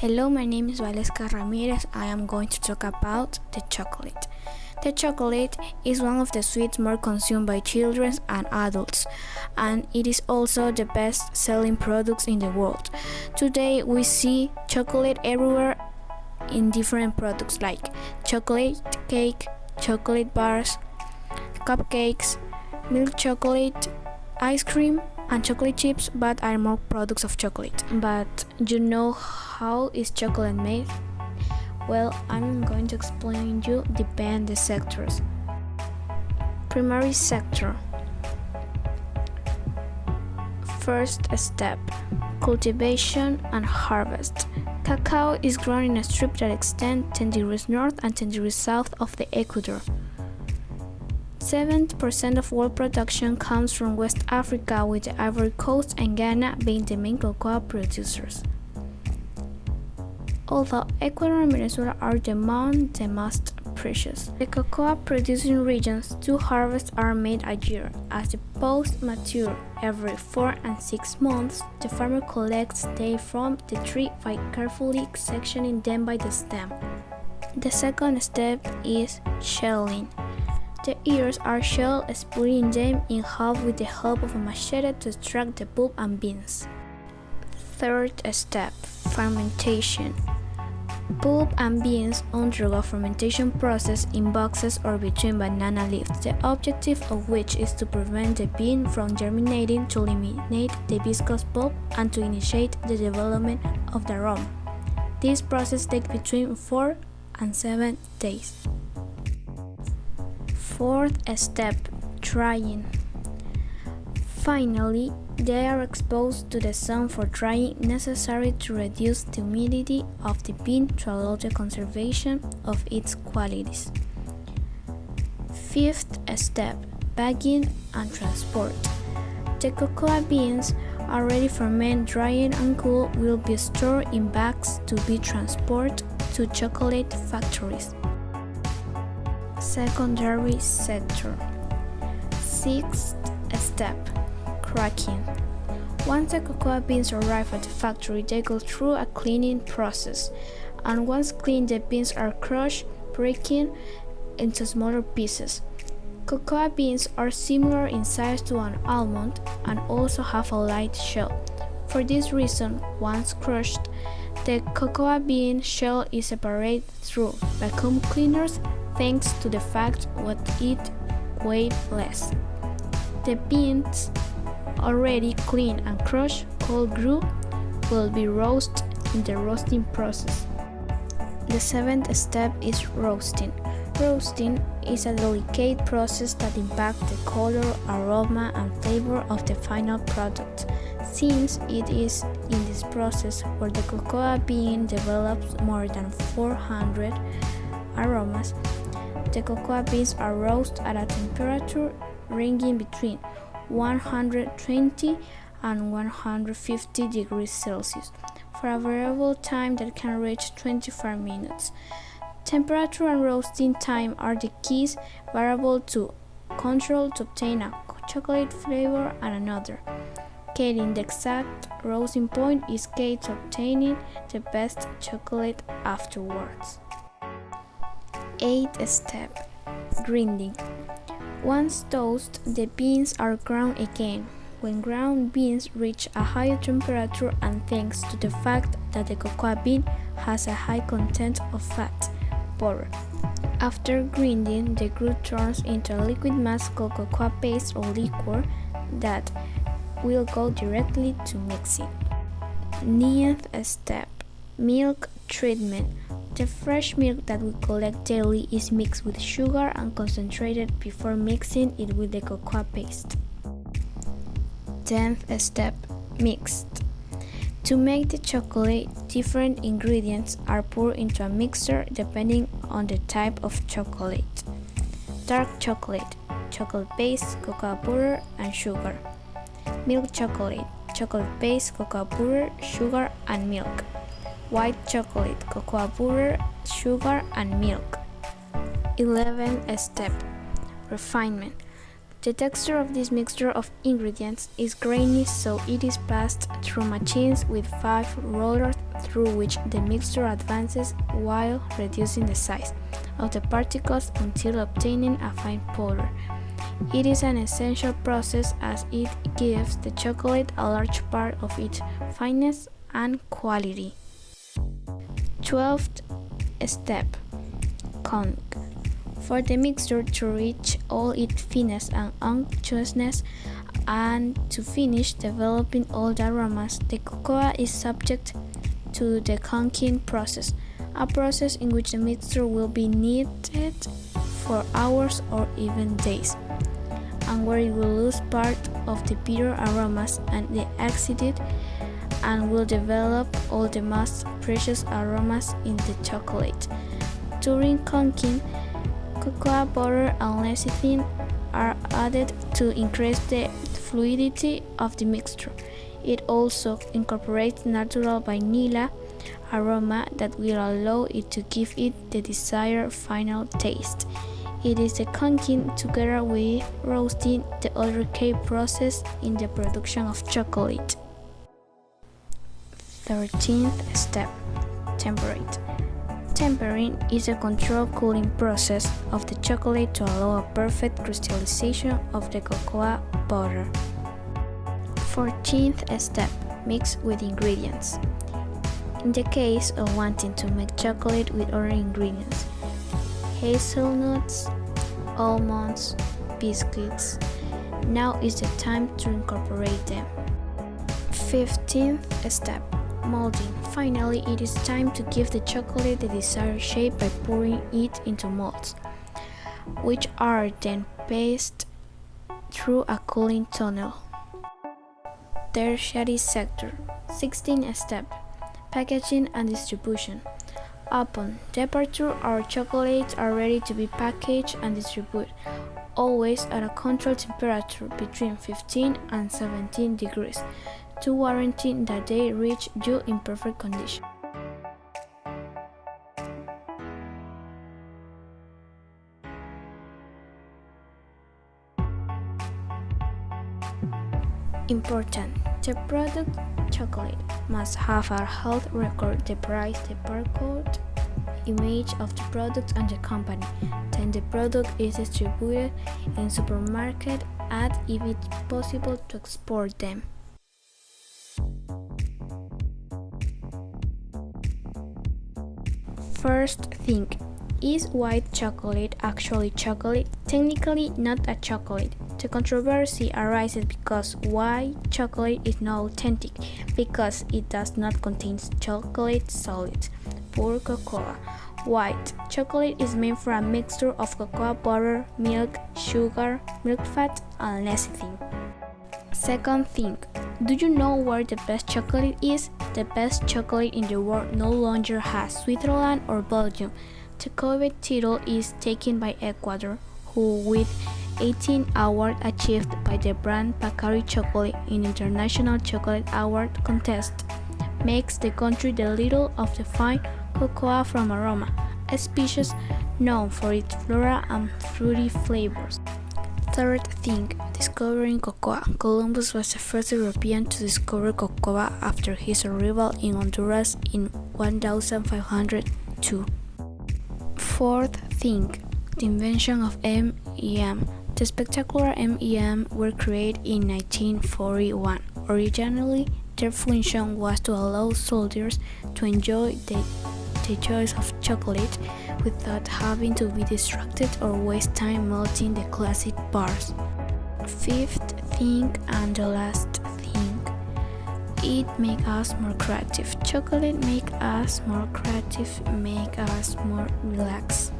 Hello, my name is Valeska Ramirez. I am going to talk about the chocolate. The chocolate is one of the sweets more consumed by children and adults, and it is also the best-selling product in the world. Today, we see chocolate everywhere in different products like chocolate cake, chocolate bars, cupcakes, milk chocolate, ice cream, and chocolate chips, but are more products of chocolate. But you know how is chocolate made? Well, I'm going to explain you depend the sectors. Primary sector. First step, cultivation and harvest. Cacao is grown in a strip that extends 10 degrees north and 10 degrees south of the equator. 70% of world production comes from West Africa, with the Ivory Coast and Ghana being the main cocoa producers. Although Ecuador and Venezuela are among the most precious, the cocoa producing regions, 2 harvests are made a year. As the pods mature every 4 and 6 months, the farmer collects them from the tree by carefully sectioning them by the stem. The second step is shelling. The ears are shelled, splitting them in half with the help of a machete to extract the pulp and beans. Third step, fermentation. Pulp and beans undergo a fermentation process in boxes or between banana leaves, the objective of which is to prevent the bean from germinating, to eliminate the viscous pulp, and to initiate the development of the aroma. This process takes between 4 and 7 days. Fourth step, drying. Finally, they are exposed to the sun for drying, necessary to reduce the humidity of the bean to allow the conservation of its qualities. Fifth step, bagging and transport. The cocoa beans already fermented, drying and cool will be stored in bags to be transported to chocolate factories. Secondary sector. Sixth step, cracking. Once the cocoa beans arrive at the factory, they go through a cleaning process, and once cleaned, the beans are crushed, breaking into smaller pieces. Cocoa beans are similar in size to an almond and also have a light shell. For this reason, once crushed, the cocoa bean shell is separated through vacuum cleaners, thanks to the fact that it weighs less. The beans already cleaned and crushed, cold brew, will be roasted in the roasting process. The seventh step is roasting. Roasting is a delicate process that impacts the color, aroma, and flavor of the final product. Since it is in this process where the cocoa bean develops more than 400 aromas, the cocoa beans are roasted at a temperature ranging between 120 and 150 degrees Celsius for a variable time that can reach 25 minutes. Temperature and roasting time are the keys variable to control to obtain a chocolate flavor and another. Getting the exact roasting point is key to obtaining the best chocolate afterwards. Eighth step, grinding. Once toasted, the beans are ground again. When ground beans reach a higher temperature, and thanks to the fact that the cocoa bean has a high content of fat, butter. After grinding, the group turns into a liquid mass called cocoa paste or liquor that will go directly to mixing. Ninth step, milk treatment. The fresh milk that we collect daily is mixed with sugar and concentrated before mixing it with the cocoa paste. 10th step, mixed. To make the chocolate, different ingredients are poured into a mixer depending on the type of chocolate. Dark chocolate, chocolate paste, cocoa butter, and sugar. Milk chocolate, chocolate paste, cocoa butter, sugar, and milk. White chocolate, cocoa butter, sugar, and milk. 11th step, refinement. The texture of this mixture of ingredients is grainy, so it is passed through machines with 5 rollers through which the mixture advances while reducing the size of the particles until obtaining a fine powder. It is an essential process as it gives the chocolate a large part of its fineness and quality. 12th step. Conch. For the mixture to reach all its fineness and unctuousness and to finish developing all the aromas, the cocoa is subject to the conching process, a process in which the mixture will be kneaded for hours or even days, and where it will lose part of the bitter aromas and the acid and will develop all the most precious aromas in the chocolate. During conching, cocoa butter and lecithin are added to increase the fluidity of the mixture. It also incorporates natural vanilla aroma that will allow it to give it the desired final taste. It is the conching together with roasting the other key process in the production of chocolate. 13th step. Temperate. Tempering is a controlled cooling process of the chocolate to allow a perfect crystallization of the cocoa butter. 14th step. Mix with ingredients. In the case of wanting to make chocolate with other ingredients, hazelnuts, almonds, biscuits, now is the time to incorporate them. 15th step. Molding. Finally, it is time to give the chocolate the desired shape by pouring it into molds, which are then passed through a cooling tunnel. Tertiary sector. 16th step. Packaging and distribution. Upon departure, our chocolates are ready to be packaged and distributed, always at a controlled temperature between 15 and 17 degrees, to guarantee that they reach you in perfect condition. Important. The product chocolate must have a health record, the price, the barcode, image of the product and the company. Then the product is distributed in supermarket and if it's possible to export them. First thing, is white chocolate actually chocolate? Technically not a chocolate. The controversy arises because white chocolate is not authentic, because it does not contain chocolate solids, pure cocoa. White chocolate is made from a mixture of cocoa butter, milk, sugar, milk fat, and lecithin. Second thing, do you know where the best chocolate is? The best chocolate in the world no longer has Switzerland or Belgium. The coveted title is taken by Ecuador, who with 18 awards achieved by the brand Pacari Chocolate in International Chocolate Award Contest, makes the country the leader of the fine cocoa from aroma, a species known for its floral and fruity flavors. Third thing, discovering cocoa. Columbus was the first European to discover cocoa after his arrival in Honduras in 1502. Fourth thing, the invention of M&M. The spectacular M&M were created in 1941. Originally, their function was to allow soldiers to enjoy the choice of chocolate without having to be distracted or waste time melting the classic bars. Fifth thing and the last thing, it makes us more creative. Chocolate makes us more creative, make us more relaxed.